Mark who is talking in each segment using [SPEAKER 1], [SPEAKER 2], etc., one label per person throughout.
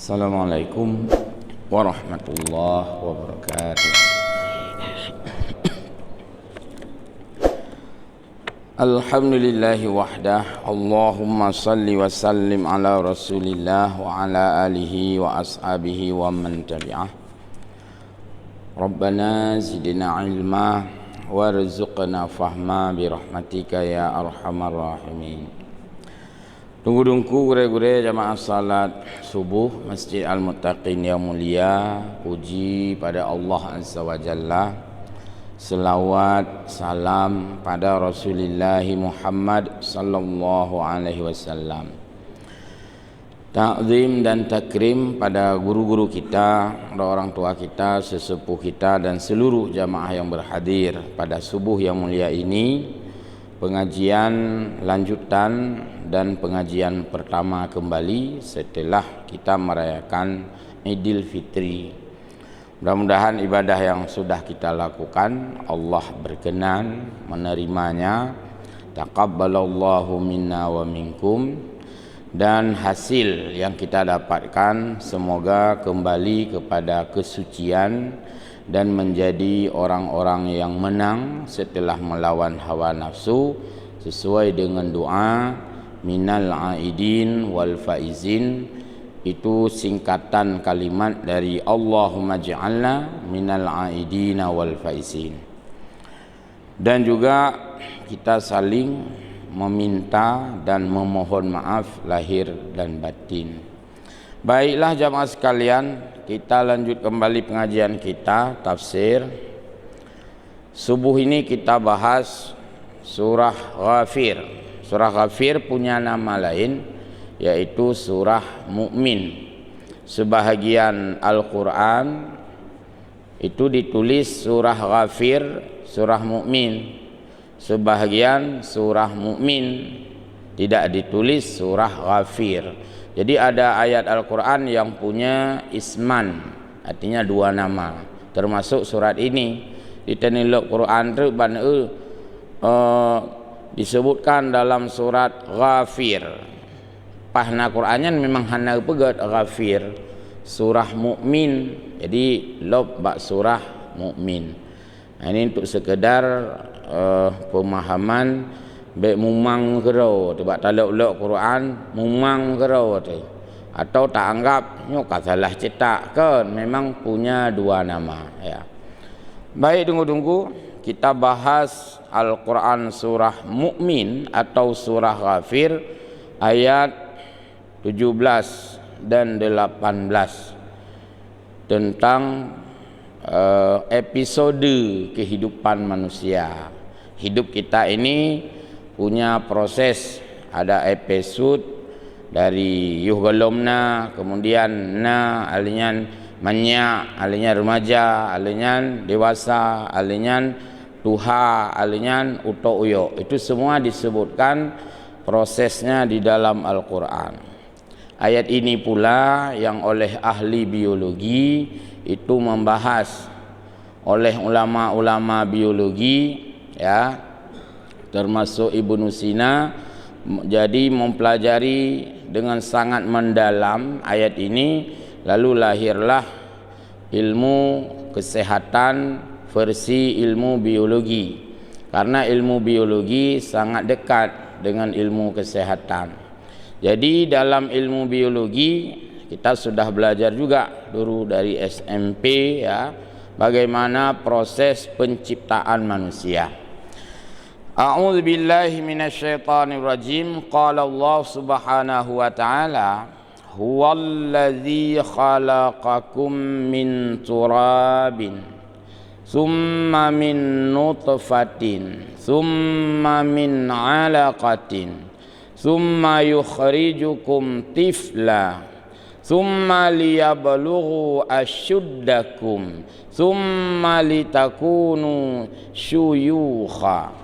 [SPEAKER 1] Assalamualaikum warahmatullahi wabarakatuh. Alhamdulillahi wahdah. Allahumma salli wa sallim ala rasulillah wa ala alihi wa ashabihi wa man tabi'ah. Rabbana zidna ilma warzuqna fahma birahmatika ya arhamar rahimin. Tunggu-tunggu gure-gure jamaah salat subuh Masjid Al-Muttaqin yang mulia, puji pada Allah Azza wa Jalla, selawat salam pada Rasulullah Muhammad sallallahu alaihi wasallam, takzim dan takrim pada guru-guru kita, orang tua kita, sesepuh kita dan seluruh jamaah yang berhadir pada subuh yang mulia ini. Pengajian lanjutan dan pengajian pertama kembali setelah kita merayakan Idul Fitri. Mudah-mudahan ibadah yang sudah kita lakukan Allah berkenan menerimanya. Taqabbalallahu minna wa minkum. Dan hasil yang kita dapatkan semoga kembali kepada kesucian dan menjadi orang-orang yang menang setelah melawan hawa nafsu sesuai dengan doa minal aidin wal faizin. Itu singkatan kalimat dari Allahumma ja'alna minal aidina wal faizin. Dan juga kita saling meminta dan memohon maaf lahir dan batin. Baiklah jamaah sekalian, kita lanjut kembali pengajian kita tafsir. Subuh ini kita bahas surah Ghafir. Surah Ghafir punya nama lain yaitu surah Mukmin. Sebahagian Al-Qur'an itu ditulis surah Ghafir, surah Mukmin. Sebahagian surah Mukmin tidak ditulis surah Ghafir. Jadi ada ayat Al-Quran yang punya isman, artinya dua nama, termasuk surat ini. Di tenilok Quran tu disebutkan dalam surat Ghafir. Pahna Qurannya memang hana pegat Ghafir, surah Mukmin. Jadi lob bak surah Mukmin. Nah, ini untuk sekedar pemahaman. Baik mumang kerau tu bak talak-lak Quran mumang kerau tu, atau tak anggap nyo salah cetak kan, memang punya dua nama ya. Baik, tunggu-tunggu kita bahas Al-Quran surah Mukmin atau surah Ghafir ayat 17 dan 18 tentang episode kehidupan manusia. Hidup kita ini punya proses, ada episode dari yuhgalomna, kemudian alinyan manya, alinyan remaja, alinyan dewasa, alinyan tuha, alinyan uto uyo. Itu semua disebutkan prosesnya di dalam Al-Quran. Ayat ini pula yang oleh ahli biologi itu membahas oleh ulama-ulama biologi ya, termasuk Ibnu Sina, jadi mempelajari dengan sangat mendalam ayat ini, lalu lahirlah ilmu kesehatan versi ilmu biologi, karena ilmu biologi sangat dekat dengan ilmu kesehatan. Jadi dalam ilmu biologi kita sudah belajar juga dulu dari SMP ya, bagaimana proses penciptaan manusia. A'udzu billahi minasyaitonir rajim. Qala Allah Subhanahu wa ta'ala, huwallazi khalaqakum min turabin thumma min nutfatin thumma min 'alaqatin thumma yukhrijukum tifla thumma liyablughu ashuddakum thumma litakunu syuyukha.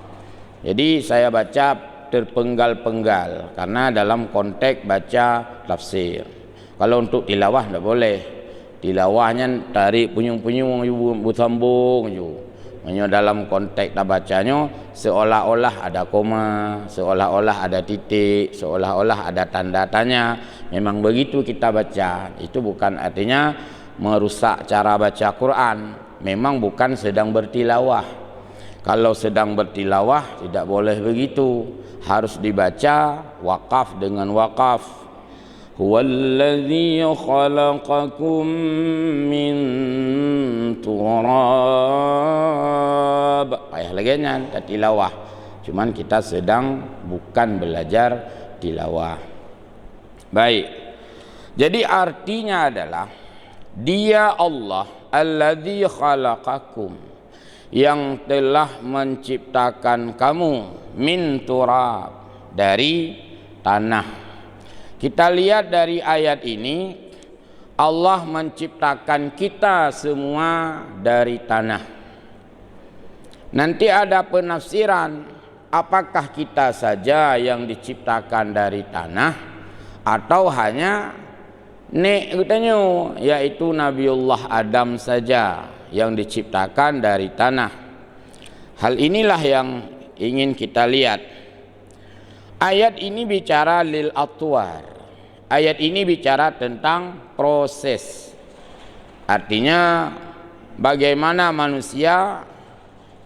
[SPEAKER 1] Jadi saya baca terpenggal-penggal karena dalam konteks baca tafsir. Kalau untuk tilawah tidak boleh. Tilawahnya tarik punyung-punyung, bersambung je. dalam konteks kita bacanya seolah-olah ada koma, seolah-olah ada titik, seolah-olah ada tanda tanya. Memang begitu kita baca. Itu bukan artinya merusak cara baca Quran. Memang bukan sedang bertilawah. Kalau sedang bertilawah tidak boleh begitu. Harus dibaca wakaf dengan wakaf. Huwallazi khalaqakum min turab. Payah lagi nyan tilawah. Cuman kita sedang bukan belajar tilawah. Baik. Jadi artinya adalah Dia Allah allazi khalaqakum, yang telah menciptakan kamu min turab, dari tanah. Kita lihat dari ayat ini, Allah menciptakan kita semua dari tanah. Nanti ada penafsiran, apakah kita saja yang diciptakan dari tanah atau hanya nek katanya, yaitu Nabiullah Adam saja yang diciptakan dari tanah. Hal inilah yang ingin kita lihat. Ayat ini bicara lil atwar. Ayat ini bicara tentang proses. Artinya bagaimana manusia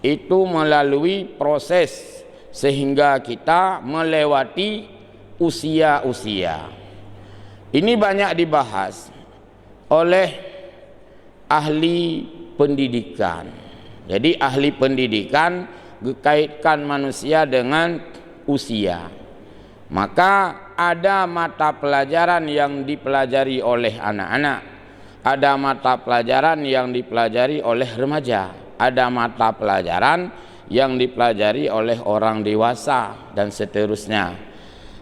[SPEAKER 1] itu melalui proses sehingga kita melewati usia-usia. Ini banyak dibahas oleh ahli pendidikan. Jadi ahli pendidikan kaitkan manusia dengan usia. Maka ada mata pelajaran yang dipelajari oleh anak-anak, ada mata pelajaran yang dipelajari oleh remaja, ada mata pelajaran yang dipelajari oleh orang dewasa dan seterusnya.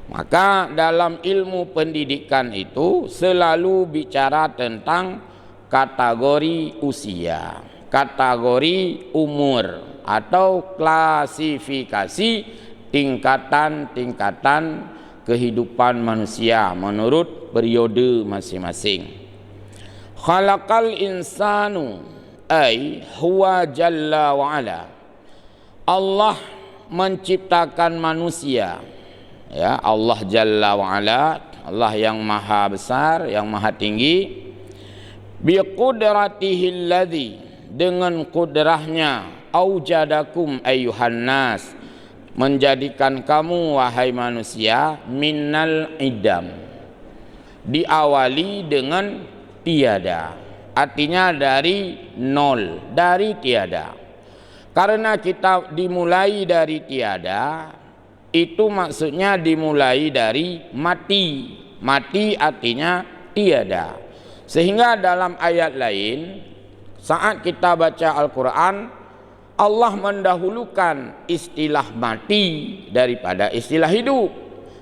[SPEAKER 1] Maka dalam ilmu pendidikan itu selalu bicara tentang kategori usia, kategori umur, atau klasifikasi tingkatan-tingkatan kehidupan manusia menurut periode masing-masing. Khalaqal insanu ay huwa jalla wa ala. Allah menciptakan manusia. Ya, Allah jalla wa ala, Allah yang maha besar, yang maha tinggi. Bi qudratihi alladhi, dengan kudrahnya, aujadakum ayyuhan nas, menjadikan kamu wahai manusia minal idam, diawali dengan tiada, artinya dari nol, dari tiada. Karena kita dimulai dari tiada, itu maksudnya dimulai dari mati. Mati artinya tiada. Sehingga dalam ayat lain, saat kita baca Al-Quran, Allah mendahulukan istilah mati daripada istilah hidup.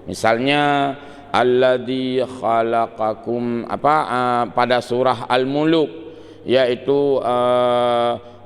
[SPEAKER 1] Misalnya alladzi khalaqakum pada surah Al-Muluk, yaitu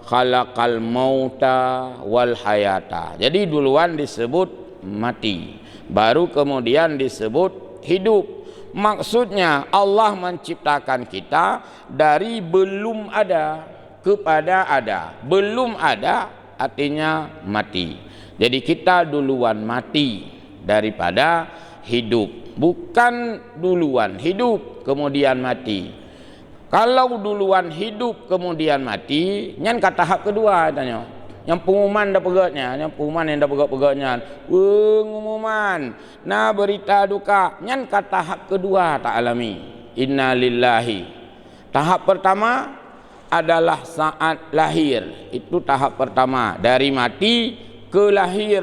[SPEAKER 1] khalaqal mauta wal hayata. Jadi duluan disebut mati, baru kemudian disebut hidup. Maksudnya Allah menciptakan kita dari belum ada kepada ada. Belum ada artinya mati. Jadi kita duluan mati daripada hidup, bukan duluan hidup kemudian mati. Kalau duluan hidup kemudian mati, nyan kat tahap kedua tanya. Yang pengumuman dah pegatnya, yang pengumuman yang dah pegat-pegatnya. Pengumuman, nah berita duka, nyan kat tahap kedua tak alami. Inna lillahi. Tahap pertama adalah saat lahir, itu tahap pertama, dari mati ke lahir.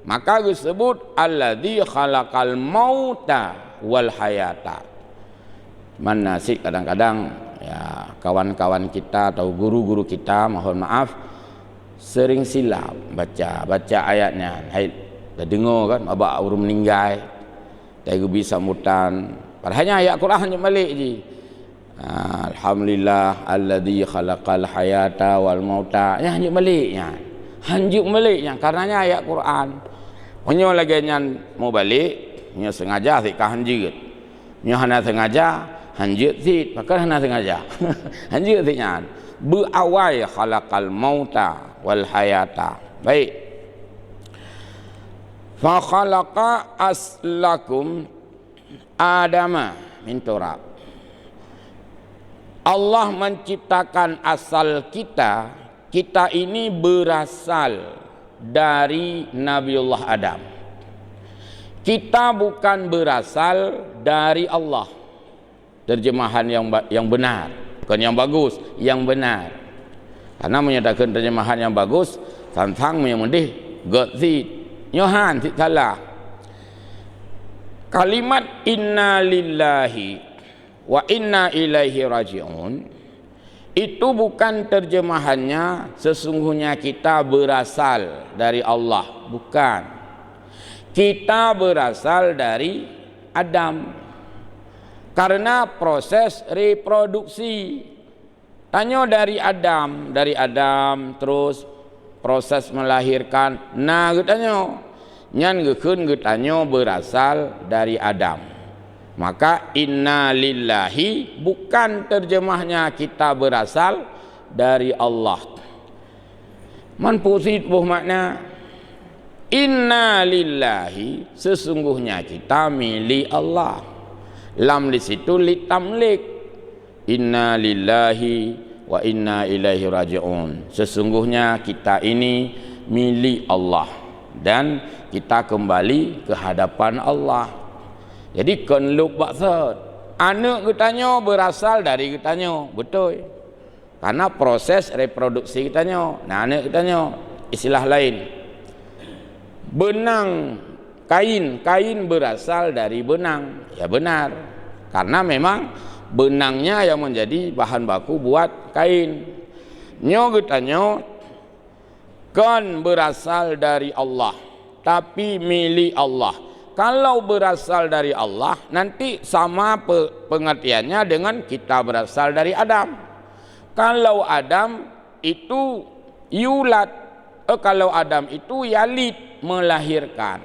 [SPEAKER 1] Maka disebut alladzi khalaqal mauta wal hayata. Mana sih kadang-kadang ya kawan-kawan kita atau guru-guru kita, mohon maaf, sering silap baca ayatnya. Hai, dah dengar kan abak urus meninggal, tak bisa mutan. Padahalnya ayat Quran je balik je. Alhamdulillah alladzi khalaqal hayata wal mauta. Ya hanjuk baliknya. Hanjuk baliknya karenanya ayat Quran. Punya lagi nyan mau balik, nya sengaja sik ka hanjut. Nya hana sengaja, hanjut sik, pakar hana sengaja. Hanjut sik nyan. berawal khalaqal mauta wal hayata. Baik. Fa khalaqa aslakum adama min turab. Allah menciptakan asal kita. Kita ini berasal dari Nabiullah Adam. Kita bukan berasal dari Allah. Terjemahan yang benar, bukan yang bagus, yang benar. Karena menyatakan terjemahan yang bagus, tantang yang mendih, gotzi, nyohan, salah. Kalimat inna lillahi wa inna ilaihi raji'un itu bukan terjemahannya sesungguhnya kita berasal dari Allah, bukan. Kita berasal dari Adam karena proses reproduksi. Tanya dari Adam terus proses melahirkan. Nah, getanya nyan gekeun getanya berasal dari Adam. Maka inna lillahi bukan terjemahnya kita berasal dari Allah. Man positif makna inna lillahi sesungguhnya kita milik Allah. Lam di situ litamlik. Inna lillahi wa inna ilaihi raji'un. Sesungguhnya kita ini milik Allah dan kita kembali ke hadapan Allah. Jadi konluk maksud anak kitanya berasal dari kitanya, betul. Karena proses reproduksi kitanya. Nah, anak kitanya istilah lain. Benang kain berasal dari benang. Ya benar. Karena memang benangnya yang menjadi bahan baku buat kain. Nyo kitanya kan berasal dari Allah, tapi milik Allah. Kalau berasal dari Allah, nanti sama pengertiannya dengan kita berasal dari Adam. Kalau Adam itu yulat, kalau Adam itu yalid, melahirkan.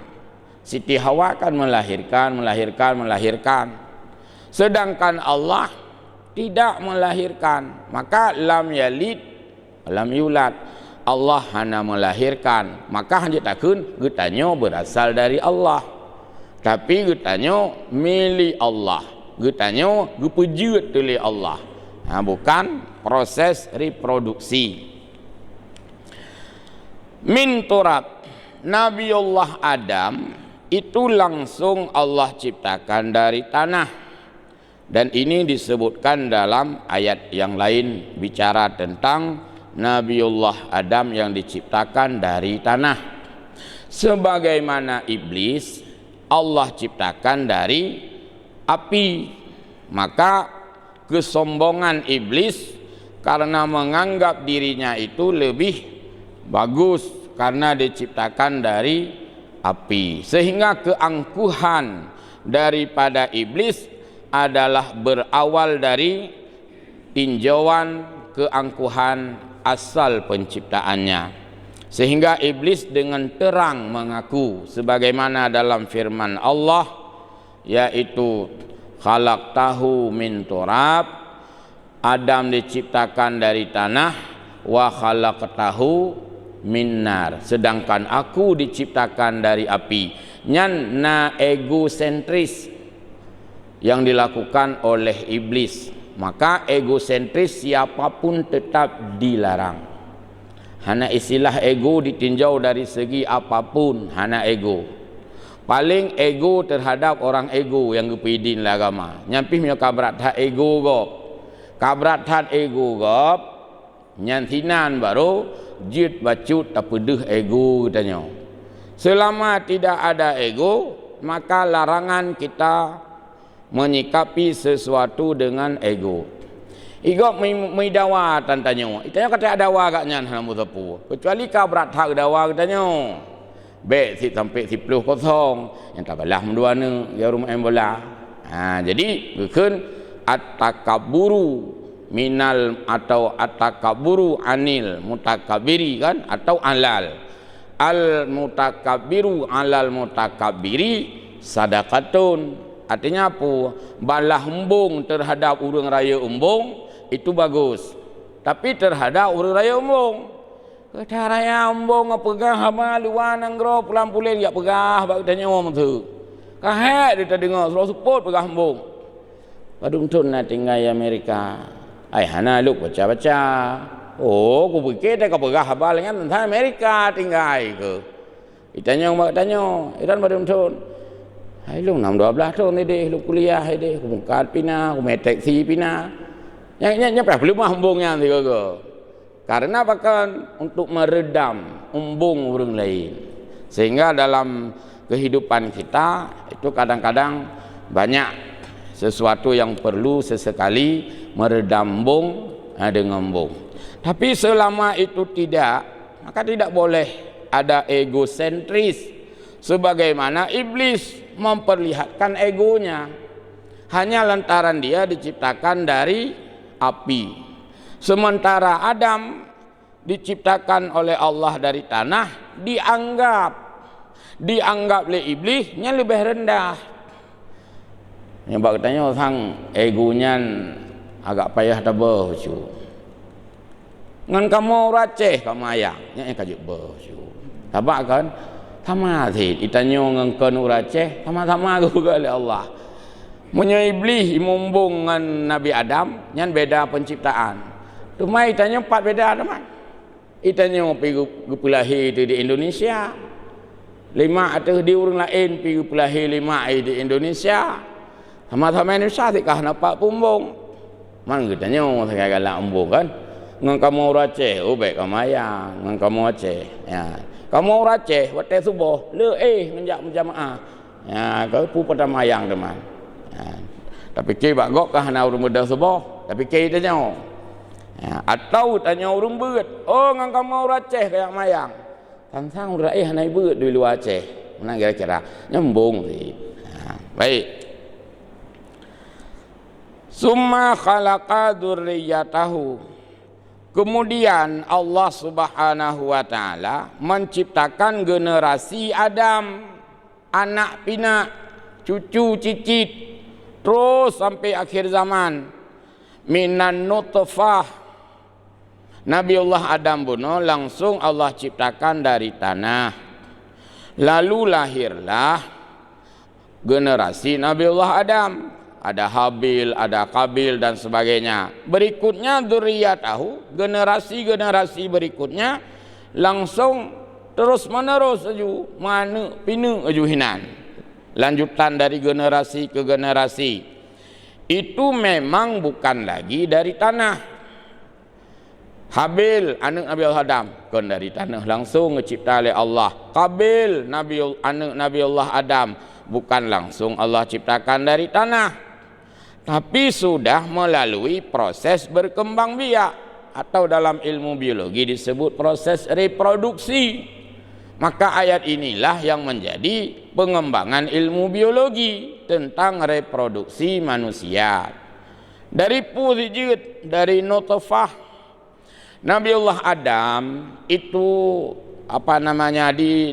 [SPEAKER 1] Siti Hawa kan melahirkan. Sedangkan Allah tidak melahirkan. Maka lam yalid, lam yulat. Allah hanya melahirkan. Maka hanya takun getanya berasal dari Allah. Tapi getanya milik Allah. Getanya gepejut oleh Allah. Nah, bukan proses reproduksi. Min turab. Nabiullah Adam itu langsung Allah ciptakan dari tanah. Dan ini disebutkan dalam ayat yang lain bicara tentang Nabiullah Adam yang diciptakan dari tanah. Sebagaimana iblis Allah ciptakan dari api. Maka kesombongan iblis karena menganggap dirinya itu lebih bagus karena diciptakan dari api, sehingga keangkuhan daripada iblis adalah berawal dari tinjauan keangkuhan asal penciptaannya. Sehingga iblis dengan terang mengaku sebagaimana dalam firman Allah, yaitu khalaqtahu min turab, Adam diciptakan dari tanah, wa khalaqtahu min nar, sedangkan aku diciptakan dari api. Nyan na egosentris yang dilakukan oleh iblis. Maka egosentris siapapun tetap dilarang. Hana istilah ego ditinjau dari segi apapun, hana ego. Paling ego terhadap orang ego yang gepidin lah agama. Nyampih punya kabrat hat ego gop. Kabrat hat ego gop. Nyantinan baru jid bacut tak pedih ego katanya. Selama tidak ada ego, maka larangan kita menyikapi sesuatu dengan ego. Igok mai dawa tantanya. Itanya kata ada dawa agaknya hana mutapu. Kecuali kabrat hak dawa katanya. Baik si sampai 10 kosong. Yang tak balah menduana ya rumah bola. Jadi bukan at-takabburu minal atau at-takabburu anil mutakabiri kan, atau alal. Al mutakabbiru alal mutakabbiri sadaqatun. Artinya apa? Balah embung terhadap urang raya embung itu bagus. tapi terhadap urang raya umbung. Kita raya umbung pegah hama luar nanggro pulang pulin gak pegah bak tanya om tu. Kahet dia dengar suruh support pegah umbung. Padung tun na tinggal Amerika. Ai hana luk baca-baca. Oh, ku fikir dia pegah habal dengan tentang Amerika tinggal ke. Ditanya bak tanya, iran padung tun. Hai lu 6-12 tahun ni deh, lu kuliah deh, ku mungkat pina, ku metek si pina. Yang belum umbungnya tu ke. Karena bahkan untuk meredam umbung orang lain. Sehingga dalam kehidupan kita itu kadang-kadang banyak sesuatu yang perlu sesekali meredam umbung dengan umbung. Tapi selama itu tidak, maka tidak boleh ada egosentris. Sebagaimana iblis memperlihatkan egonya. Hanya lantaran dia diciptakan dari api. Sementara Adam diciptakan oleh Allah dari tanah, dianggap oleh iblisnya lebih rendah. Yang bak tanya sang egonya agak payah tabah cu. Ngan kamu raceh kamu ayang, nya kajuk bah cu. Tabak kan? Sama sih ditanya ngan kanu raceh, sama-sama juga oleh Allah. Munya iblis mumbung dengan Nabi Adam, nyan beda penciptaan. Rumah itanya 4 beda teman. Itanya pergi lahir di Indonesia. 5 atau di orang lain pergi lahir 5 di Indonesia. Sama-sama Indonesia tikah nampak pumbung. Man kitanya saya galak umbung kan. Ngan kamu Aceh, oh baik kamu ayang. Ngan kamu Aceh. Ya. Kamu Aceh, waktu subuh, le menjak menjamaah. Ya, kau pu pertama ayang teman. Ya. Tapi ke bak gok kah na urang muda subuh. Tapi ke itanya. Ya, atau tanya orang beut, oh ngan kamu Aceh kayak mayang. Tangsang urai hanai beut di luar Aceh. Mana kira-kira nyambung sih. Ya, baik. Summa khalaqa dzurriyyatahu. Kemudian Allah Subhanahu wa taala menciptakan generasi Adam, anak pinak, cucu cicit, terus sampai akhir zaman. Minan nutfah. Nabiullah Adam bunuh langsung Allah ciptakan dari tanah. Lalu lahirlah generasi Nabiullah Adam. Ada Habil, ada Qabil dan sebagainya. Berikutnya dzurriyyatahu, generasi-generasi berikutnya langsung terus menerus aju mana pinu aju hinan. Lanjutan dari generasi ke generasi. Itu memang bukan lagi dari tanah. Habil anak Nabi Adam kan dari tanah langsung dicipta oleh Allah. Qabil anak Nabi Allah Adam bukan langsung Allah ciptakan dari tanah, tapi sudah melalui proses berkembang biak atau dalam ilmu biologi disebut proses reproduksi. Maka ayat inilah yang menjadi pengembangan ilmu biologi tentang reproduksi manusia. Dari puzijut, dari nutfah, Nabiullah Adam itu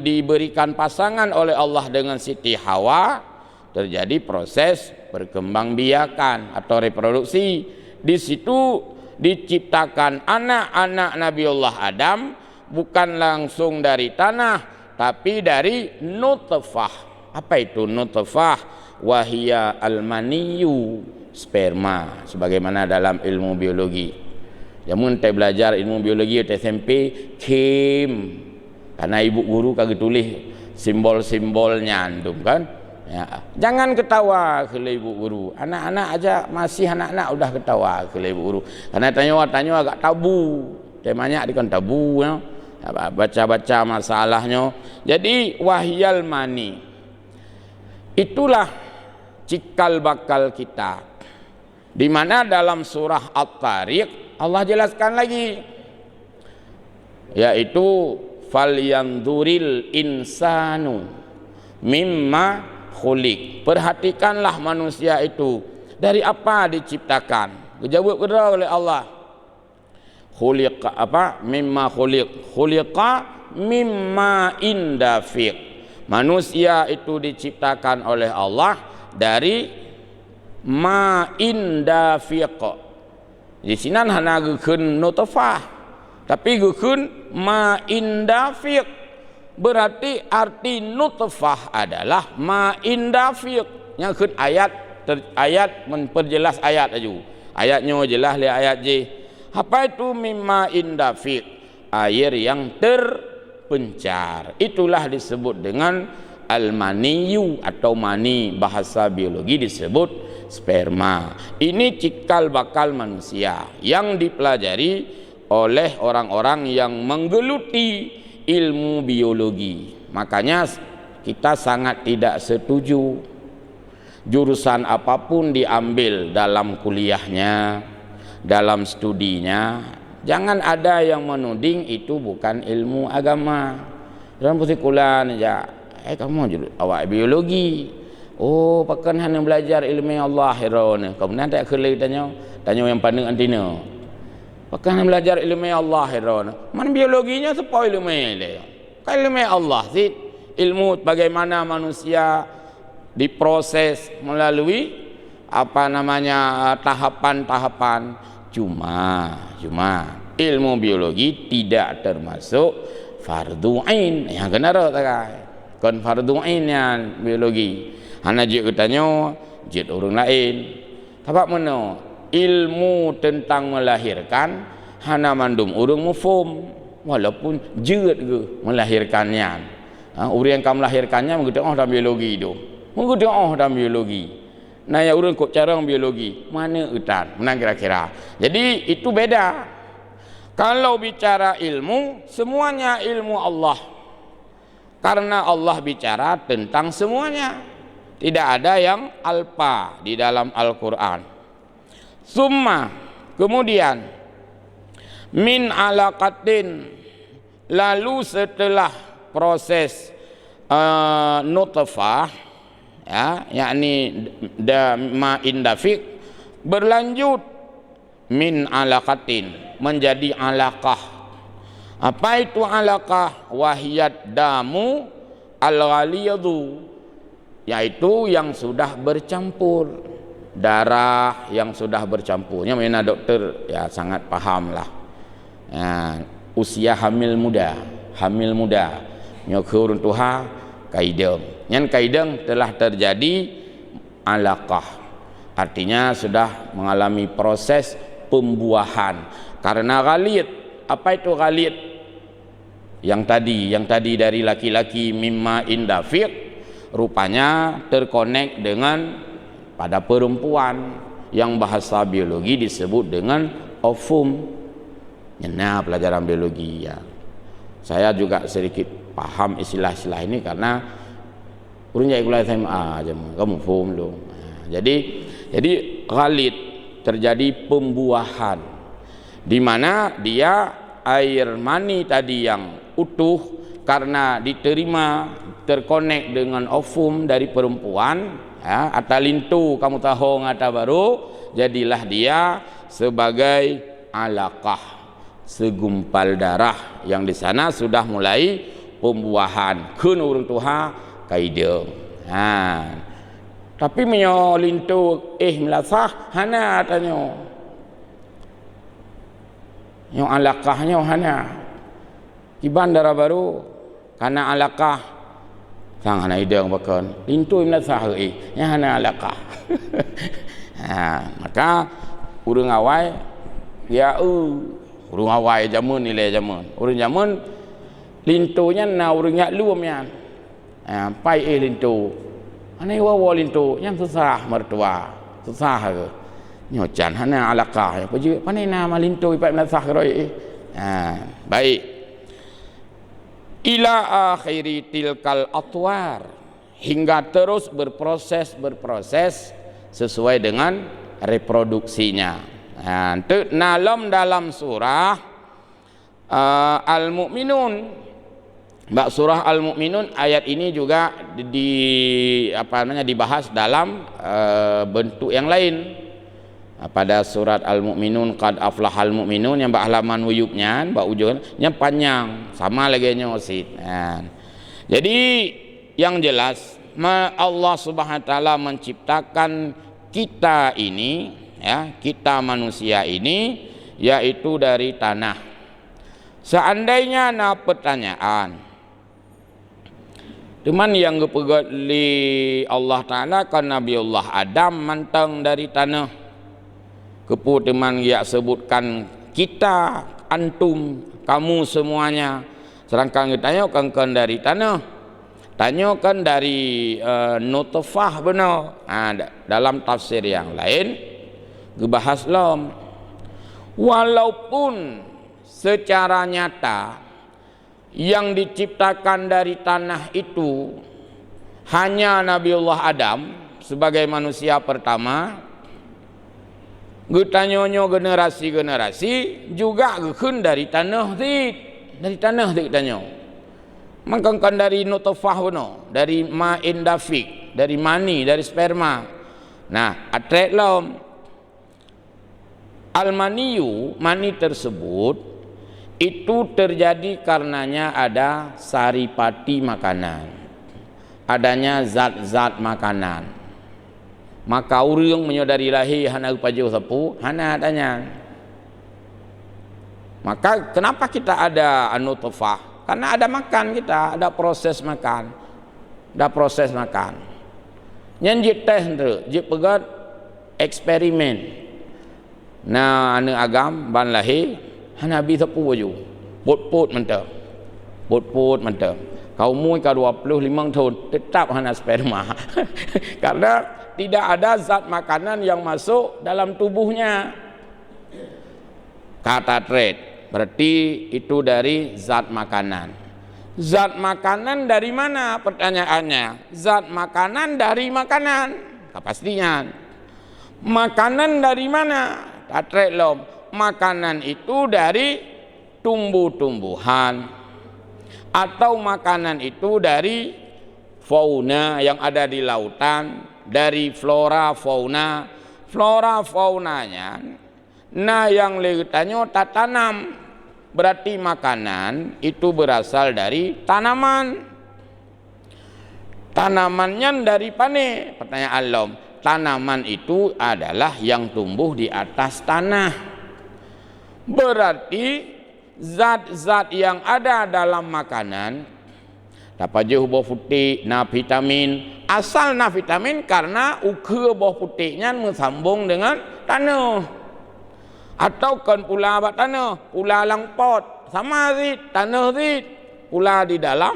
[SPEAKER 1] diberikan pasangan oleh Allah dengan Siti Hawa, terjadi proses perkembangbiakan atau reproduksi. Di situ diciptakan anak-anak Nabiullah Adam bukan langsung dari tanah tapi dari nutfah. Apa itu nutfah? Wahia al-maniyu, sperma, sebagaimana dalam ilmu biologi. Jamun saya belajar ilmu biologi di SMP, kim, karena ibu guru kagak tulis simbol-simbolnya antum kan. Ya, jangan ketawa ke ibu guru. Anak-anak aja masih anak-anak udah ketawa ke ibu guru. Karena tanya agak tabu. Temanya kan tabu ya. Baca-baca masalahnya. Jadi wahyal mani. Itulah cikal bakal kita. Di mana dalam surah At-Tariq Allah jelaskan lagi, yaitu falyanzuril insanu mimma khuliq. Perhatikanlah manusia itu dari apa diciptakan. Dijawab kedua oleh Allah. Khuliqa apa? Mimma khuliq. Khuliqa mimma indafiq. Manusia itu diciptakan oleh Allah dari ma indafiq, Di sinan hana gekeun nutfah, tapi gekeun ma indafiq. Berarti arti nutfah adalah ma indafiq. Yang ayat memperjelas ayat aju. Ayatnya jelas li ayat J. Apa itu mimma indafiq? Air yang terpencar. Itulah disebut dengan al-maniyu atau mani, bahasa biologi disebut sperma. Ini cikal bakal manusia yang dipelajari oleh orang-orang yang menggeluti ilmu biologi. Makanya kita sangat tidak setuju jurusan apapun diambil dalam kuliahnya, dalam studinya, jangan ada yang menuding itu bukan ilmu agama. Dalam persikulan aja, kamu awak biologi, oh pakan hanya belajar ilmu Allah hirona. Kemudian tak kelih tanya yang pandang antina. Pakan hanya belajar ilmu Allah hirona. Man biologinya sepoi ilmu dia. Kan ilmu Allah sih, ilmu bagaimana manusia diproses melalui apa namanya tahapan-tahapan. Cuma ilmu biologi tidak termasuk fardu ain. Yang benar tak? Kon fardu ain yang biologi. Hana jik katanya jik orang lain. Tapak mana ilmu tentang melahirkan hana mandum orang mufum walaupun jik ke melahirkannya. Orang yang kamu melahirkannya mengatakan oh dalam biologi itu. Mengatakan dalam biologi. Nah ya urang kok cara biologi mana utan menang kira-kira. Jadi itu beda. Kalau bicara ilmu semuanya ilmu Allah. Karena Allah bicara tentang semuanya. Tidak ada yang alpa di dalam Al-Qur'an. Summa kemudian min alaqatin, lalu setelah proses nutfah, ya, yakni ma indafiq, berlanjut min alaqatin menjadi alaqah. Apa itu alaqah? Wahiyat damu al-ghalidhu, yaitu yang sudah bercampur, darah yang sudah bercampurnya. Mana dokter ya sangat paham lah. Ya, usia hamil muda nyokur tuha kaideng. Yang kaideng telah terjadi alaqah, artinya sudah mengalami proses pembuahan. Karena ghalid, apa itu ghalid? Yang tadi dari laki-laki mimma indafiq, rupanya terkonek dengan pada perempuan yang bahasa biologi disebut dengan ovum. Nah, pelajaran biologi ya. Saya juga sedikit paham istilah-istilah ini karena urunnya kuliah SMA aja, kamu paham loh. Jadi ghalid, terjadi pembuahan di mana dia air mani tadi yang utuh karena diterima terkonek dengan ovum dari perempuan, ya, atalintu kamu tahu ngata baru, jadilah dia sebagai alaqah, segumpal darah yang di sana sudah mulai pembuahan keun urang tuha kaideng. Tapi menyo lintu melasah hana tanyo. Yang alaqahnya hana. Kiban darah baru karena alaqah sang hana ideng bakon. Lintu melasah nya hana alaqah. Maka urang awai ya urang awai jamun nilai jamun. Urang jamun lintunya na urang luamnya. Pai lintu. Anai wawa lintu yang susah mertua. Susah ke. Nyocan hana alaqah ya. Paji panai nama lintu ipat nasah roi. Baik. Ila akhiri tilkal atwar, hingga terus berproses sesuai dengan reproduksinya. Dalam surah Al-Mu'minun, surah Al-Mu'minun ayat ini juga dibahas dalam bentuk yang lain. Pada surat Al-Mu'minun qad aflahal mu'minun yang halaman wuyubnya ujung yang panjang sama lagi nyosit. Jadi yang jelas Allah Subhanahu wa taala menciptakan kita ini ya, kita manusia ini yaitu dari tanah. Seandainya ada pertanyaan, cuman yang gepegat li Allah Ta'ala kan Nabi Allah Adam mantang dari tanah. Kepu teman ya sebutkan kita, antum, kamu semuanya. Sedangkan kita tanyakan dari tanah. Tanyakan dari nutfah benar. Dalam tafsir yang lain gebahas lom. Walaupun secara nyata yang diciptakan dari tanah itu hanya Nabiullah Adam sebagai manusia pertama, getanyonyo generasi-generasi juga gekun dari tanah dari tanah tanyo. Mangkangkan dari nutfah beno, dari ma'in dafik, dari mani, dari sperma. Nah, atret lom al-maniyu, mani tersebut itu terjadi karenanya ada saripati makanan, adanya zat-zat makanan. Maka urang menyodari lahi hana upaju sapu hana tanya. Maka kenapa kita ada nutfah? Karena ada makan kita, ada proses makan. Ada proses makan. Nyen jit teh henteu, jit pegat eksperimen. Nah, anu agam ban lahi hana bi sapu baju. Put-put menteu. Put-put menteu. Kau mui ka 25 tahun tetap hana sperma. Karena tidak ada zat makanan yang masuk dalam tubuhnya. Kata trade berarti itu dari zat makanan. Zat makanan dari mana? Pertanyaannya. Zat makanan dari makanan. Kepastian. Makanan dari mana? Kata lom. Makanan itu dari tumbuh-tumbuhan atau makanan itu dari fauna yang ada di lautan, dari flora fauna. Flora faunanya nah yang letanyo tak tanam, berarti makanan itu berasal dari tanaman. Tanamannya dari pane? Pertanyaan lom. Tanaman itu adalah yang tumbuh di atas tanah. Berarti zat-zat yang ada dalam makanan dapat je buah putih na vitamin, asal na vitamin karena ukur buah putihnya bersambung dengan tanah. Atau kan pula abad tanah, pula lang pot sama zit, tanah zit, pula di dalam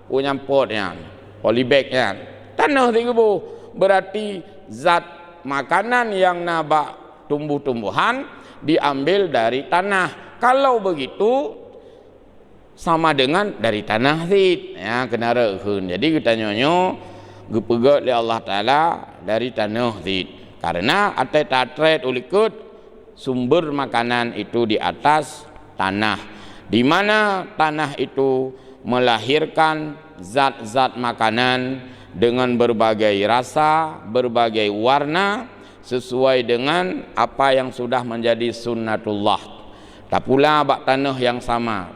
[SPEAKER 1] punya potnya, polybagnya, tanah tiga berarti zat makanan yang nabak tumbuh-tumbuhan diambil dari tanah. Kalau begitu sama dengan dari tanah zit ya kena reun. Jadi kita nyonyo gepegat oleh Allah Taala dari tanah zit karena atlet-atlet ulikut sumber makanan itu di atas tanah, di mana tanah itu melahirkan zat-zat makanan dengan berbagai rasa, berbagai warna sesuai dengan apa yang sudah menjadi sunnatullah. Tak pula bak tanah yang sama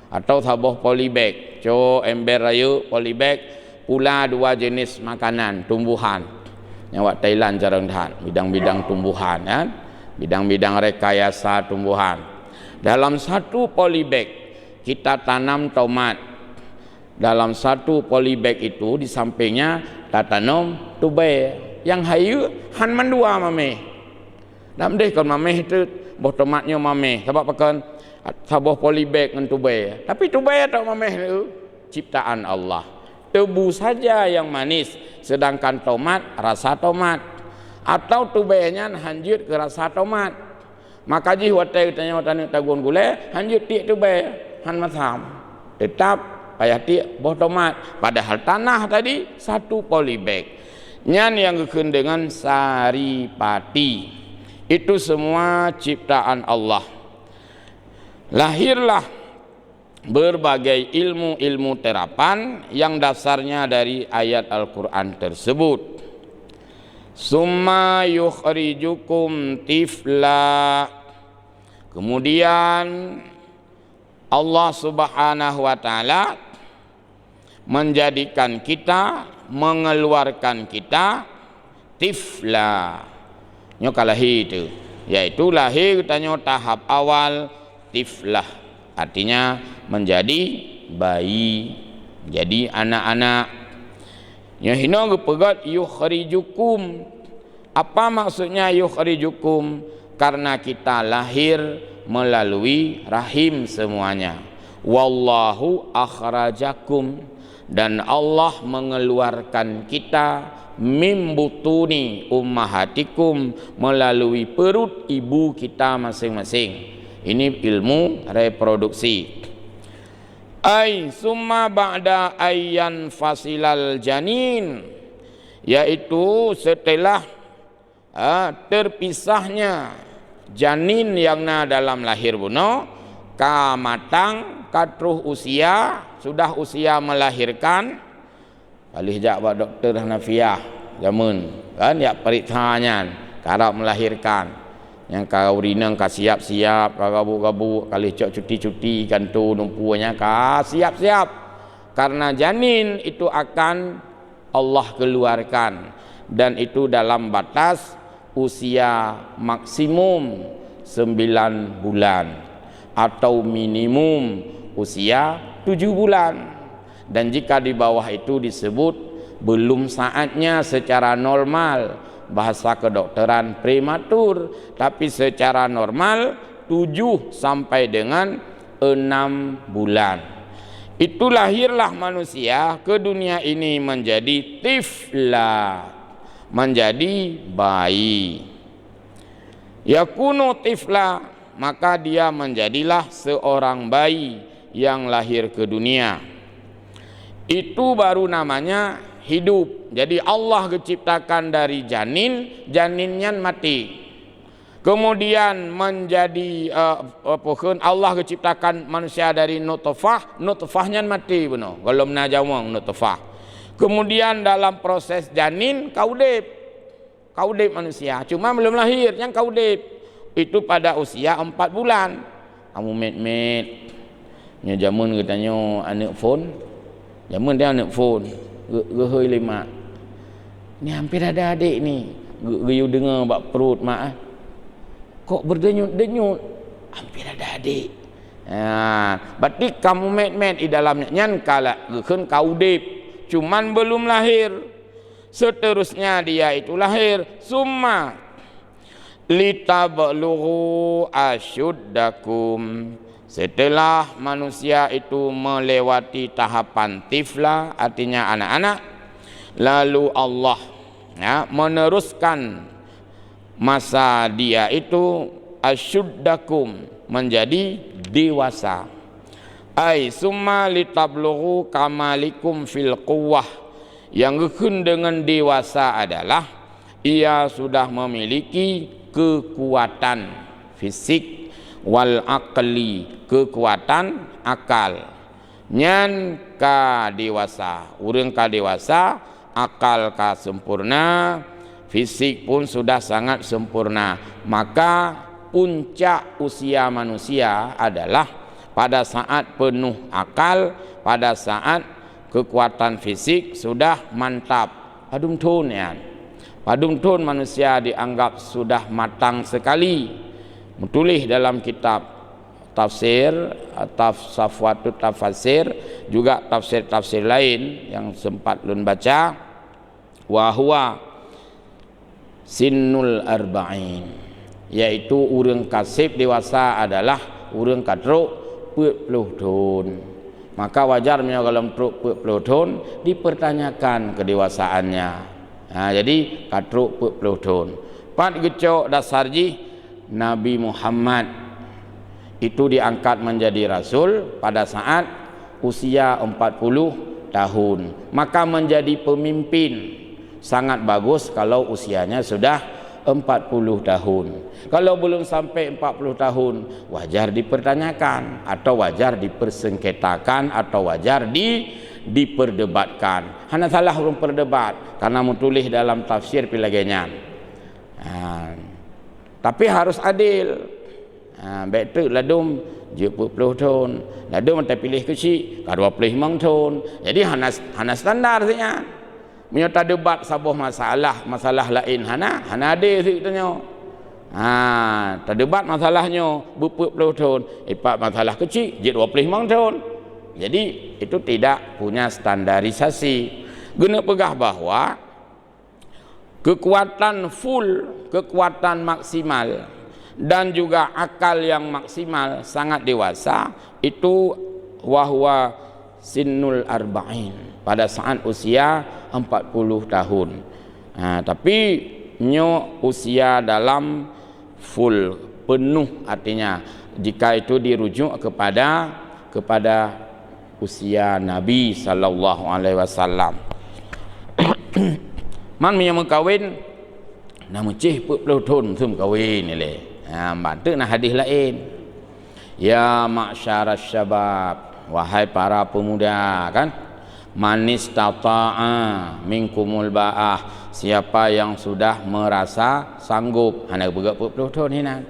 [SPEAKER 1] atau sabuh polybag, ember rayu polybag pula dua jenis makanan tumbuhan. Yang Thailand jarang tahan bidang-bidang tumbuhan ya. Bidang-bidang rekayasa tumbuhan. Dalam satu polybag kita tanam tomat. Dalam satu polybag itu di sampingnya kita tanam tubai. Yang hayu han mandua mame. Nam deh kon mame itu boh tomatnya mame. Sebab pakan sabuh polybag dengan tubai. Tapi tubai atau mame itu ciptaan Allah. Tebu saja yang manis, sedangkan tomat rasa tomat. Atau tubainya hanjut ke rasa tomat. Maka ji watai tanya watani tagun gule hanjut ti tubai han masam. Tetap payah ti boh tomat. Padahal tanah tadi satu polybag. Nyan yang gekun dengan saripati. Itu semua ciptaan Allah. Lahirlah berbagai ilmu-ilmu terapan yang dasarnya dari ayat Al-Quran tersebut. Summa yukhrijukum tifla. Kemudian Allah Subhanahu wa taala menjadikan kita, mengeluarkan kita tifla Nyo kalahir tu, yaitu lahir tanya tahap awal tiflah, artinya menjadi bayi, jadi anak-anak. Nyo hina gepegat yukhrijukum. Apa maksudnya yukhrijukum? Karena kita lahir melalui rahim semuanya. Wallahu akhrajakum, dan Allah mengeluarkan kita mim butuni ummahatikum, melalui perut ibu kita masing-masing. Ini ilmu reproduksi. Ai summa ba'da ayyan fasilal janin, yaitu setelah terpisahnya janin yang dalam lahir buno ka matang katruh usia, sudah usia melahirkan. Kali jak buat doktor Hanafiah zaman kan ya periksanya karap melahirkan, yang kau rinang ka siap-siap ka gabu-gabu kali cok cuti-cuti kan tu numpunya ka siap-siap, karena janin itu akan Allah keluarkan, dan itu dalam batas usia maksimum 9 bulan atau minimum usia 7 bulan. Dan jika di bawah itu disebut belum saatnya secara normal, bahasa kedokteran prematur, tapi secara normal 7 sampai dengan 6 bulan. Itu lahirlah manusia ke dunia ini menjadi tifla, menjadi bayi. Yakunu tifla, maka dia menjadilah seorang bayi yang lahir ke dunia. Itu baru namanya hidup. Jadi Allah ciptakan dari janin, janinnya mati. Kemudian menjadi Allah ciptakan manusia dari nutfah, nutfahnya mati benar. Kalau menajawang nutfah. Kemudian dalam proses janin kaudip manusia, cuma belum lahir yang kaudip. Itu pada usia 4 bulan. Kamu met-met. Nya jamun katanya anak phone. Zaman dia anak phone, gehoi lima. Ni hampir ada adik ni. Geyu dengar bak perut mak. Kok berdenyut-denyut? Hampir ada adik. Berarti kamu met-met di dalamnya nyan kala gekeun kaudip, cuman belum lahir. Seterusnya dia itu lahir. Summa litablughu asyuddakum. Setelah manusia itu melewati tahapan tifla, artinya anak-anak, lalu Allah meneruskan masa dia itu asyuddakum, menjadi dewasa. Ai summa litablughu kamalikum fil quwwah. Yang gekun dengan dewasa adalah ia sudah memiliki kekuatan fisik wal aqli, kekuatan akal. Nyan ka dewasa, urang ka dewasa, akal ka sempurna, fisik pun sudah sangat sempurna. Maka puncak usia manusia adalah pada saat penuh akal, pada saat kekuatan fisik sudah mantap. Padung tun ya. Padung tun manusia dianggap sudah matang sekali. Menulis dalam kitab tafsir, Safwatut Tafasir, juga tafsir-tafsir lain yang sempat lun baca, wa huwa sinnul arba'in, yaitu urang kasib dewasa adalah urang katruk 40 tahun. Maka wajarnya kalau truk 40 tahun dipertanyakan kedewasaannya. Jadi katruk 40 tahun. Pat gecok dasarji Nabi Muhammad itu diangkat menjadi rasul pada saat usia 40 tahun. Maka menjadi pemimpin sangat bagus kalau usianya sudah 40 tahun. Kalau belum sampai 40 tahun, wajar dipertanyakan atau wajar dipersengketakan atau wajar diperdebatkan. Hanya salah urang perdebat karena menulis dalam tafsir pilagenya. Tapi harus adil. Baik tu ladum 70 tahun, ladum tak pilih kecil, 25 tahun. Jadi hana standar saja. Punya tak debat sabuh masalah lain hana ada sik tanya. Tak debat masalahnya berpuluh tahun, ipak masalah kecil je 25 tahun. Jadi itu tidak punya standarisasi. Guna pegah bahawa kekuatan full, kekuatan maksimal dan juga akal yang maksimal sangat dewasa itu wahwa sinnul arba'in, pada saat usia 40 tahun. Tapi nyo usia dalam full, penuh, artinya jika itu dirujuk kepada usia Nabi sallallahu alaihi wasallam. Man punya kawin nama cih 40 tahun sum kawin ni le. Bantu nah hadis lain. Ya ma'syaras syabab, wahai para pemuda kan, manis tata'a minkumul ba'ah, siapa yang sudah merasa sanggup, hana bergerak 40 tahun hinan.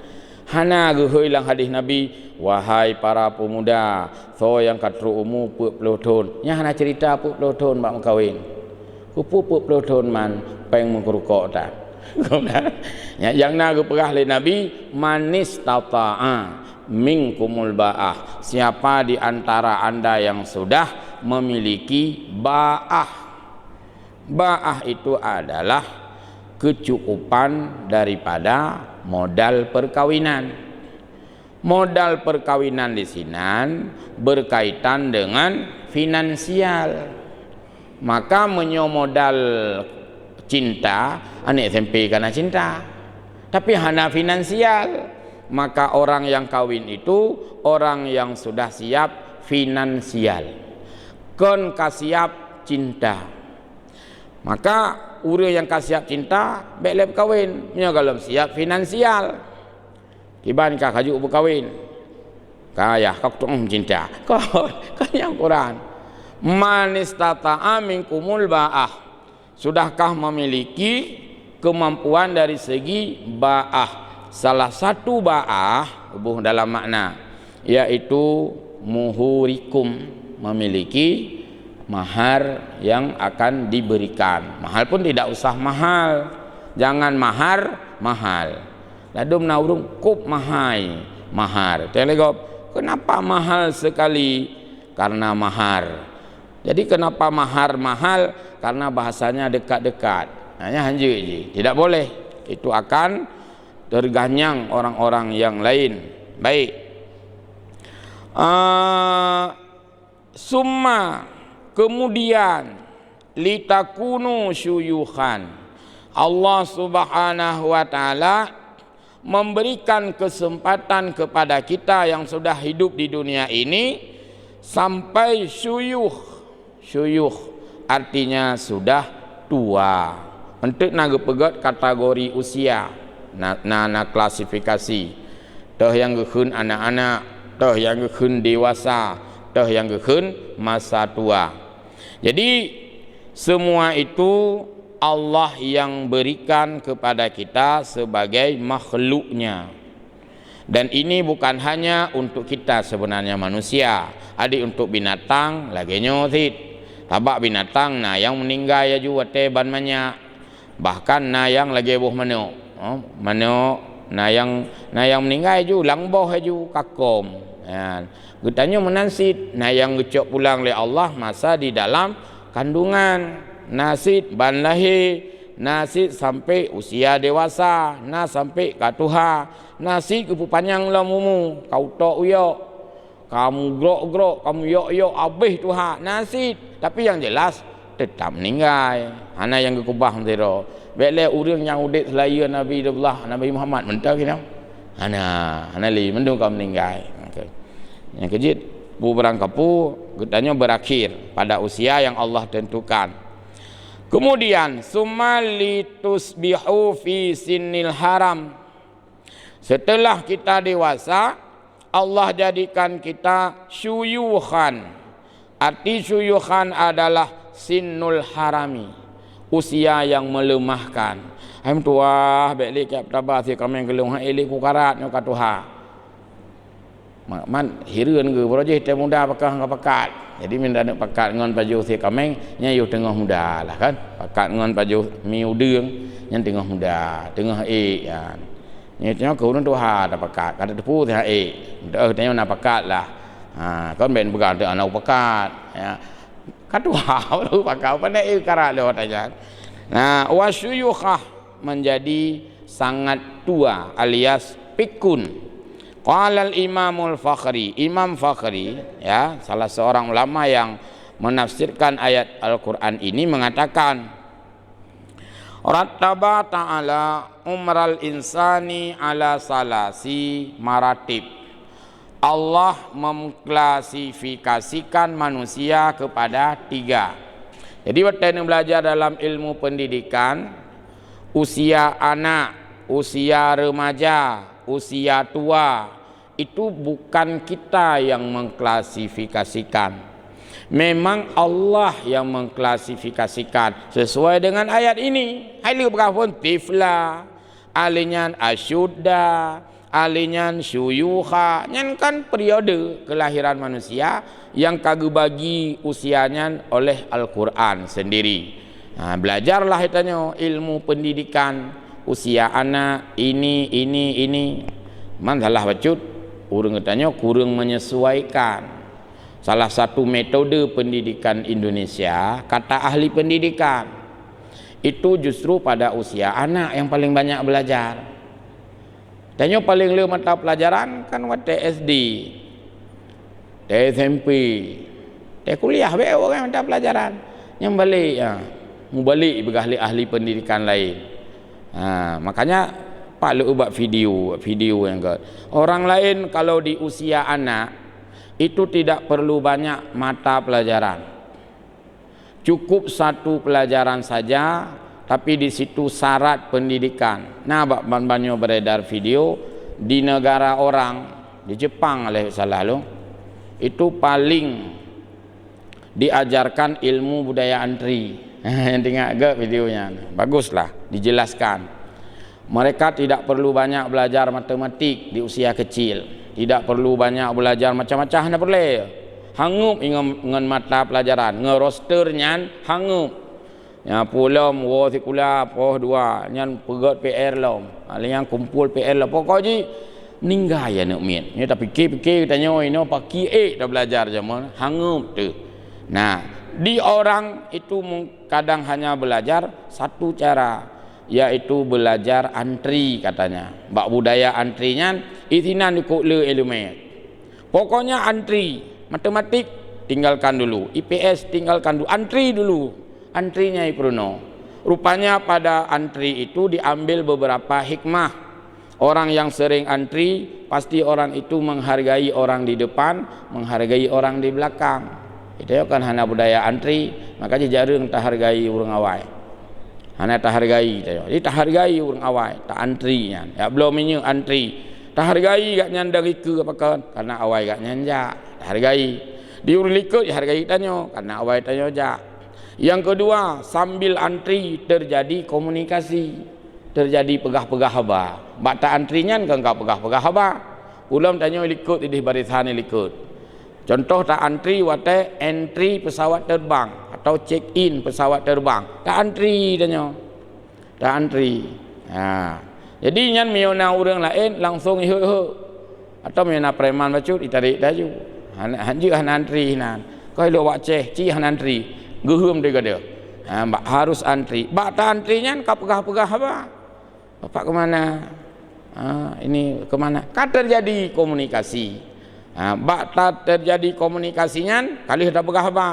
[SPEAKER 1] Hana geui lang hadis Nabi, wahai para pemuda, so yang katru umur 40 tahun. Nya hana cerita 40 tahun bak kawin. Kupu 40 tahun man peng mengkerukok tak. Yang nak perah oleh Nabi, manis tata'a minkumul ba'ah, siapa di antara anda yang sudah memiliki ba'ah. Ba'ah itu adalah kecukupan daripada modal perkawinan. Modal perkawinan di sini berkaitan dengan finansial. Maka menyomodal cinta, anak SMP karena cinta, tapi hana finansial. Maka orang yang kawin itu orang yang sudah siap finansial, kon kasiap cinta. Maka urang yang kasiap cinta belep kawin, nya kalau siap finansial. Kiban ka kaju berkawin, kaya kau tong cinta, kau yang Quran. Manis tata'a minkumul ba'ah, sudahkah memiliki kemampuan dari segi ba'ah. Salah satu ba'ah dalam makna yaitu muhurikum, memiliki mahar yang akan diberikan. Mahal pun tidak usah mahal, jangan mahar ladum naurung kup mahar telegop. Kenapa mahal sekali? Karena mahar. Jadi kenapa mahal? Karena bahasanya dekat-dekat, hanya hanji je, tidak boleh. Itu akan terganyang orang-orang yang lain. Baik. Summa, kemudian litakunu syuyukhan, Allah subhanahu wa ta'ala memberikan kesempatan kepada kita yang sudah hidup di dunia ini sampai syuyukh. Syuyukh artinya sudah tua. Untuk nak pegat kategori usia, na klasifikasi. Toh yang geun anak-anak, toh yang geun dewasa, toh yang geun masa tua. Jadi semua itu Allah yang berikan kepada kita sebagai makhluknya. Dan ini bukan hanya untuk kita sebenarnya manusia, adik untuk binatang lagi nyotit. Tabak binatang na yang meninggal ya juga teban banyak. Bahkan na yang lagi buh mano na yang meninggal ju langboh ju kakom. Gutanya menansit na yang gecok pulang oleh Allah masa di dalam kandungan, nasid ban lahir, nasid sampai usia dewasa, na sampai katuha, nasid kepu panjang lamumu kau tok uyok, kamu grok-grok, kamu yok-yok habis tuha nasid. Tapi yang jelas tetap meninggal. Hana yang kekubah mentera. Bele urang yang udik selaya Nabi Allah, Nabi Muhammad mentah kena. Hana li mendung kau meninggal. Okay. Yang kejit bu berangkapu getanya berakhir pada usia yang Allah tentukan. Kemudian sumalitusbihu fi sinnil haram. Setelah kita dewasa, Allah jadikan kita syuyukhan. Arti syuyukhan adalah sinnul harami, usia yang melemahkan. Ham tua beli kap tabah si kami gelung ha eli ku karat nyo katuha. man hireun ge projek teh muda pakah ngapakat. Jadi minda nak pakat ngon baju si kameng nya yu tengah muda lah kan. Pakat ngon baju miu deung nya tengah muda, tengah kan. Nya tengok kau tu ha dah pakat. Kata tepu teh tengok nak pakat lah. Kan ben pegang teh anak pakat ya. Kadua lu pakat pandai karak lewat aja. Nah, wasyuyukhah menjadi sangat tua alias pikun. Qala al-Imamul Fakhri, Imam Fakhri ya, salah seorang ulama yang menafsirkan ayat Al-Qur'an ini mengatakan rattaba ta'ala umral insani ala salasi maratib. Allah mengklasifikasikan manusia kepada 3. Jadi waktu belajar dalam ilmu pendidikan, usia anak, usia remaja, usia tua, itu bukan kita yang mengklasifikasikan. Memang Allah yang mengklasifikasikan sesuai dengan ayat ini. Haila berapun tifla, alinyan asyudda, alinyan syuyuha. Nyan kan periode kelahiran manusia yang kagak bagi usianya oleh Al-Qur'an sendiri. Belajarlah itanya ilmu pendidikan usia anak ini. Man salah bacut urang katanya kurang menyesuaikan. Salah satu metode pendidikan Indonesia, kata ahli pendidikan, itu justru pada usia anak yang paling banyak belajar. Tanya paling le mata pelajaran kan waktu SD, SMP, kuliah be orang mata pelajaran. Yang balik mu balik bagi ahli pendidikan lain. Makanya Pak lu buat video yang ke orang lain kalau di usia anak itu tidak perlu banyak mata pelajaran, cukup satu pelajaran saja, tapi di situ syarat pendidikan. Nah, banyak beredar video di negara orang, di Jepang oleh salah lo, itu paling diajarkan ilmu budaya antri. Yang tengok ke videonya, baguslah dijelaskan. Mereka tidak perlu banyak belajar matematik di usia kecil, tidak perlu banyak belajar macam-macam, nak boleh hangup dengan mata pelajaran, ngerosternya hangup. Ya pulam wo sekula poh 2 nyan pegot PR lom, yang kumpul PR lah pokoknya ninggal ya nak miet. Ni tak fikir tanya ino paki dah belajar zaman hangup tu. Nah, di orang itu kadang hanya belajar satu cara, yaitu belajar antri katanya. Bak budaya antrinya itinan ikut le elemen. Pokoknya antri, matematik tinggalkan dulu, IPS tinggalkan dulu, antri dulu. Antrinya iprono. Rupanya pada antri itu diambil beberapa hikmah. Orang yang sering antri pasti orang itu menghargai orang di depan, menghargai orang di belakang. Itu kan hana budaya antri, makanya jarang tak hargai orang awai. Hana tak hargai, jadi tak hargai orang awai, tak antri nya. Ya belum ini antri, tak hargai gak nyanda rika apakah karena awai gak nyanja, tak hargai. Diurang likut hargai tanya karena awai tanya jak. Yang kedua, sambil antri terjadi komunikasi, terjadi pegah-pegah haba. Bak tak antrinya kan kau pegah-pegah haba. Ulam tanya likut di barisan likut. Contoh tak antri wate entry pesawat terbang atau check in pesawat terbang, tak antri tanya, tak antri. Jadi nyan miona orang lain langsung atau miona preman bacut ditarik daju hanji han antri nan kau lo wak ceh ci han antri gehum dia dia harus antri. Bak tak antrinya kau pegah-pegah apa bapak kemana, ini kemana, kan terjadi komunikasi. Bak tak terjadi komunikasinya kali dah pegah apa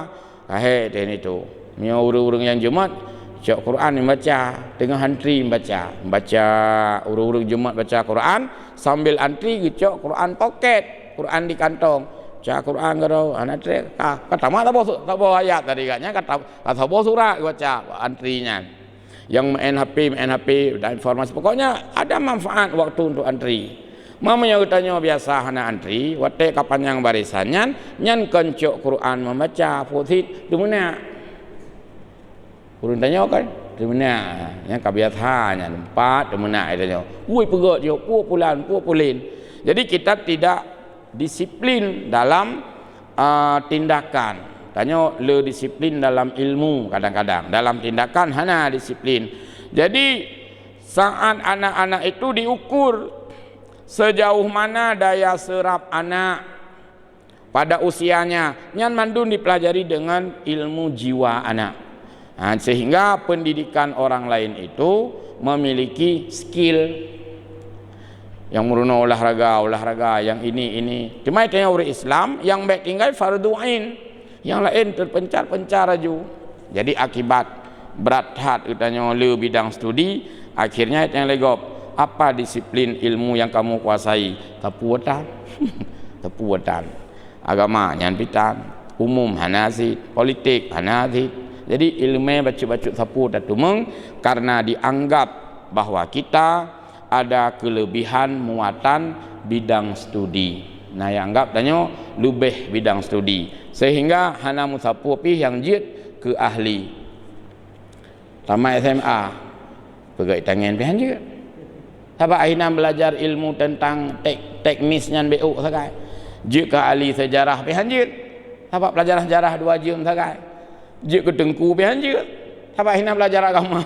[SPEAKER 1] dan itu mia urang-urang yang Jumat cak Quran membaca dengan antri membaca urang-urang Jumat baca Quran sambil antri cak Quran poket, Quran di kantong cak Quran garo anak trek kata mak tak bawa ayat tadi katnya kata bawa surat baca antrinya. Yang main HP dan informasi pokoknya ada manfaat waktu untuk antri. Mamanya tanya biasa hana antri, wate kapan yang barisannya, nyan kencok Quran membaca, putit, di mana? Urun tanya kan, di mana? Yang kebiasaannya, 4, di mana? Tanya, woi pegot yo, pulin. Jadi kita tidak disiplin dalam tindakan. Tanya le disiplin dalam ilmu, kadang-kadang dalam tindakan hana disiplin. Jadi saat anak-anak itu diukur sejauh mana daya serap anak pada usianya, nyan mandun dipelajari dengan ilmu jiwa anak. Sehingga pendidikan orang lain itu memiliki skill yang meruno olahraga yang ini. Cuma itu yang orang Islam yang baik tinggal fardu ain, yang lain terpencar-pencar aja. Jadi akibat berat hat katanya le bidang studi, akhirnya itu yang legop. Apa disiplin ilmu yang kamu kuasai? Tapuatan. Tapuatan. Agama nyan pitan, umum hanazit, politik hanazit. Jadi ilmu baca-baca sapu datumeng karena dianggap bahwa kita ada kelebihan muatan bidang studi. Nah, yang anggap tanya lebih bidang studi. Sehingga hana musapu pi yang jid ke ahli. Tamat SMA, pegai tangan pi hanjit. Apa akhirnya belajar ilmu tentang teknisnya BU sakai. Jid ke ahli sejarah pi hanjit. Apa pelajaran sejarah 2 jam sakai. Jid ke tengku pi hanjit. Apa akhirnya belajar agama.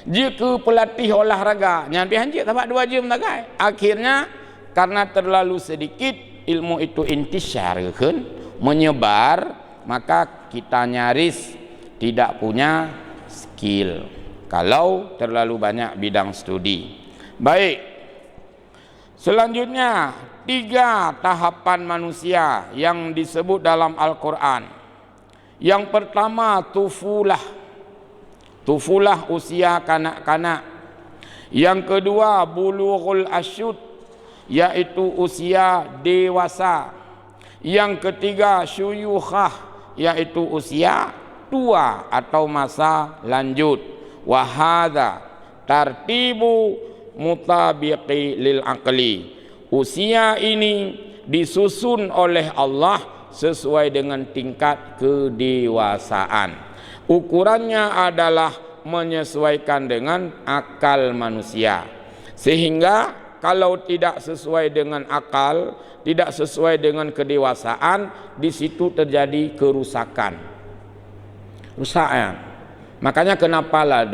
[SPEAKER 1] Jid ke pelatih olahraga nyan pi hanjit apa 2 jam sakai. Akhirnya karena terlalu sedikit ilmu itu intisyar kan, menyebar, maka kita nyaris tidak punya skill kalau terlalu banyak bidang studi. Baik, selanjutnya 3 tahapan manusia yang disebut dalam Al-Quran. Yang pertama tufulah, usia kanak-kanak. Yang kedua bulughul asyud, yaitu usia dewasa. Yang ketiga syuyukhah, yaitu usia tua atau masa lanjut. Wahada tartibu mutabiqi lil aqli. Usia ini disusun oleh Allah sesuai dengan tingkat kedewasaan. Ukurannya adalah menyesuaikan dengan akal manusia. Sehingga kalau tidak sesuai dengan akal, tidak sesuai dengan kedewasaan, di situ terjadi kerusakan. Rusakan. Makanya kenapa lah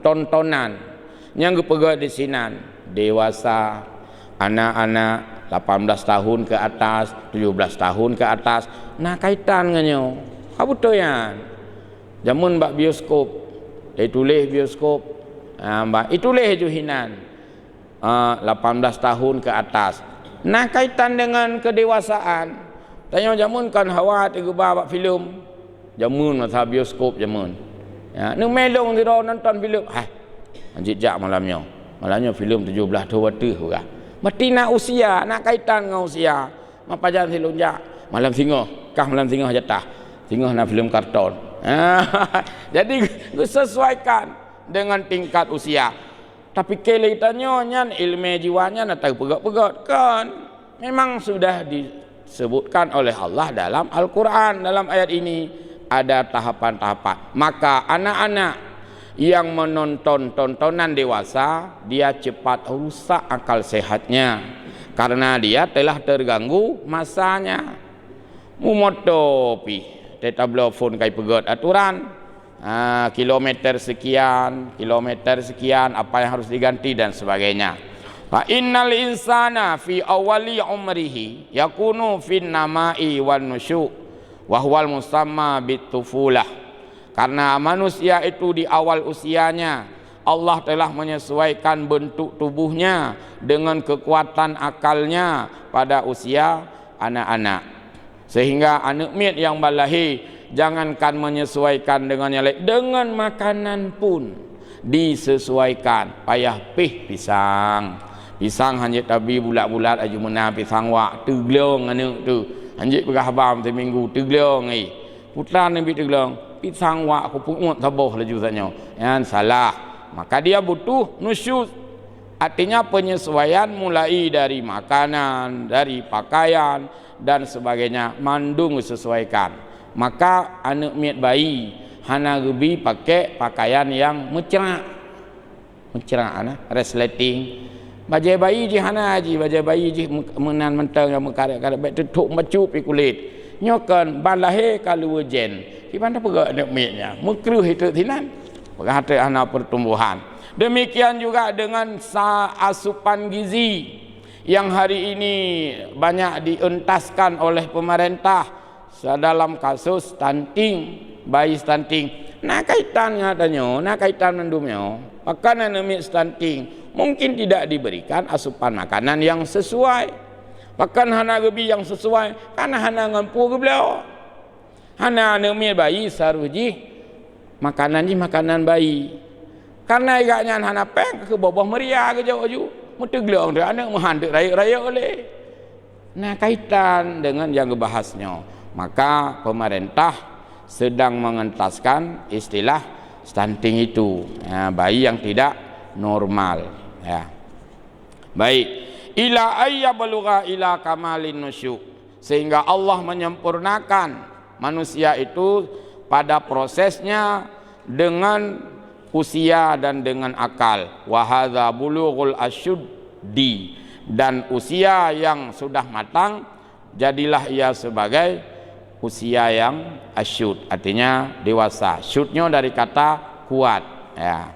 [SPEAKER 1] tontonan yang pegang di sinan dewasa, anak-anak 18 tahun ke atas, 17 tahun ke atas, nah kaitan nganyo. Apa betul ya? Jamun bak bioskop, tulis bioskop, mbak itulah juhinan 18 tahun ke atas. Nah kaitan dengan kedewasaan. Tanya jamun kan hawa tiga bak filem, jamun masa bioskop jamun. Ya, nu melong tiro nonton filem. Anjit jak malamnya filem 17 tahun juga. Mesti nak usia, nak kaitan dengan usia. Apa jangan silunjak malam singoh, kah malam singoh jatah. Singoh nak filem karton. Jadi sesuaikan dengan tingkat usia. Tapi kelihatannya nyan ilmu jiwanya nak tahu pegat-pegat kan. Memang sudah disebutkan oleh Allah dalam Al-Quran. Dalam ayat ini ada tahapan-tahapan. Maka anak-anak yang menonton tontonan dewasa, dia cepat rusak akal sehatnya karena dia telah terganggu masanya. Mumotopi tetabelofon kai pegat aturan, kilometer sekian apa yang harus diganti dan sebagainya. Fa innal insana fi awali umrihi yakunu fin namai wan nusyu wa huwal musamma bitufulah. Karena manusia itu di awal usianya Allah telah menyesuaikan bentuk tubuhnya dengan kekuatan akalnya pada usia anak-anak. Sehingga anak miat yang balahi jangankan menyesuaikan dengan yang lain, dengan makanan pun disesuaikan. Payah pisang hanya tabi bulat-bulat aja mena pisang wak teglong anak tu. Anjik pegah bam seminggu teglong ai. Putra nabi teglong pisang wak aku pungut saboh laju saja. Yang salah. Maka dia butuh nusyuz. Artinya penyesuaian mulai dari makanan, dari pakaian dan sebagainya, mandung sesuaikan. Maka anak miat bayi hana gebi pakai pakaian yang mencerah, resleting, Bajai bayi je hana je, bajai bayi je menan mentang yang mengkarak-karak baik tutuk macu pi kulit. Nyokan ban lahir kalau jen. Di mana perak nak mitnya? Mekruh itu tinan. Berkata anak pertumbuhan. Demikian juga dengan asupan gizi yang hari ini banyak dientaskan oleh pemerintah dalam kasus stunting, bayi stunting. Nak kaitannya tanya, nak kaitan mendumnya. Makanan demi stunting mungkin tidak diberikan asupan makanan yang sesuai. Bahkan hana gebi yang sesuai karena hana ngampu geblau. Hana demi bayi saruji makanan ni makanan bayi. Karena agaknya hana peng ke bawah meriah ke jauh ju. Muteglong dia anak menghanduk raya-raya oleh. Nah kaitan dengan yang dibahasnya. Maka pemerintah sedang mengentaskan istilah stunting itu. Bayi yang tidak normal. Ya. Baik, ila ayyablugha ila kamalin nusyu, sehingga Allah menyempurnakan manusia itu pada prosesnya dengan usia dan dengan akal. Wa hadza bulughul asyuddi, dan usia yang sudah matang jadilah ia sebagai usia yang asyud, artinya dewasa. Syudnya dari kata kuat, ya.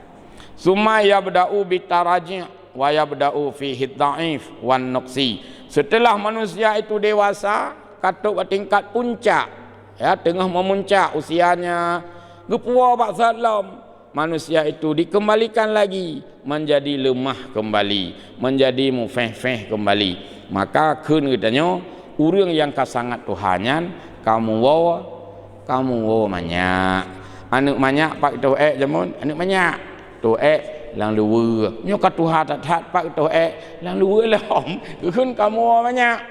[SPEAKER 1] Summa yabda'u bitaraji' wa yabda'u fihi dha'if wan nuqsi. Setelah manusia itu dewasa, katuk tingkat puncak, ya, tengah memuncak usianya, gepua bak salam, manusia itu dikembalikan lagi menjadi lemah kembali, menjadi mufeh-feh kembali. Maka keun katanya urang yang kasangat tuhanyan kamu wawa manyak. Anak manyak pak tuek jamun, anak manyak tuek lang luwe. Nyo ka tuha tat pak tuek lang luwe lom. Keun kamu manyak.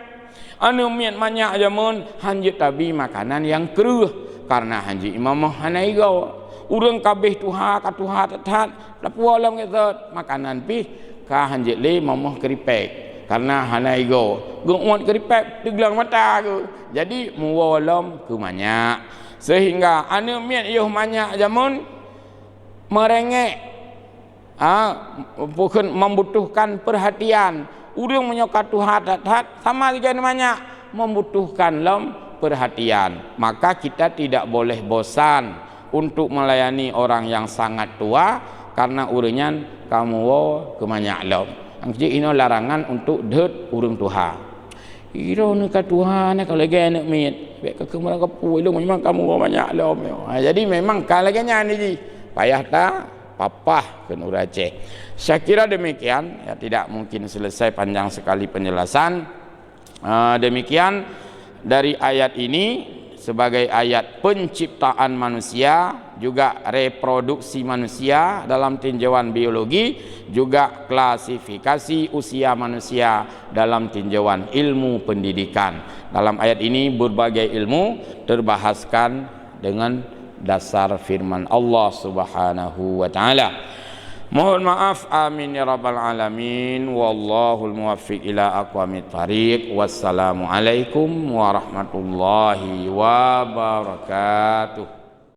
[SPEAKER 1] Anu mian manyak jamun hanjut tabi makanan yang keruh karena hanji imamah hanaigo. Urang kabeh tuha ka tuha tat lapua lam ketot makanan pi ka hanjit le mamah keripek. Karena hanaigo gunguat keripek teglang mata ke. Jadi muwalam ke manyak. Sehingga anu mian ieuh manyak jamun merengek. Bukan membutuhkan perhatian. Urang menyokat tuha tat sama dengan manyak membutuhkan lam perhatian. Maka kita tidak boleh bosan untuk melayani orang yang sangat tua karena uringan kamu kemanyak lam. Angji ini larangan untuk det urang tuha. Iro ni ka tuha ni kalau lagi anak mit, bek ke kemana kepu lu memang kamu banyak lam. Jadi memang kalau lagi ni ji payah tak papah ke Aceh. Saya kira demikian, ya, tidak mungkin selesai panjang sekali penjelasan. Demikian dari ayat ini sebagai ayat penciptaan manusia, juga reproduksi manusia dalam tinjauan biologi, juga klasifikasi usia manusia dalam tinjauan ilmu pendidikan. Dalam ayat ini berbagai ilmu terbahaskan dengan dasar firman Allah Subhanahu wa taala. Mohon maaf, amin ya rabbal alamin. Wallahul muwaffiq ila aqwamit thariq. Wassalamu alaikum warahmatullahi wabarakatuh.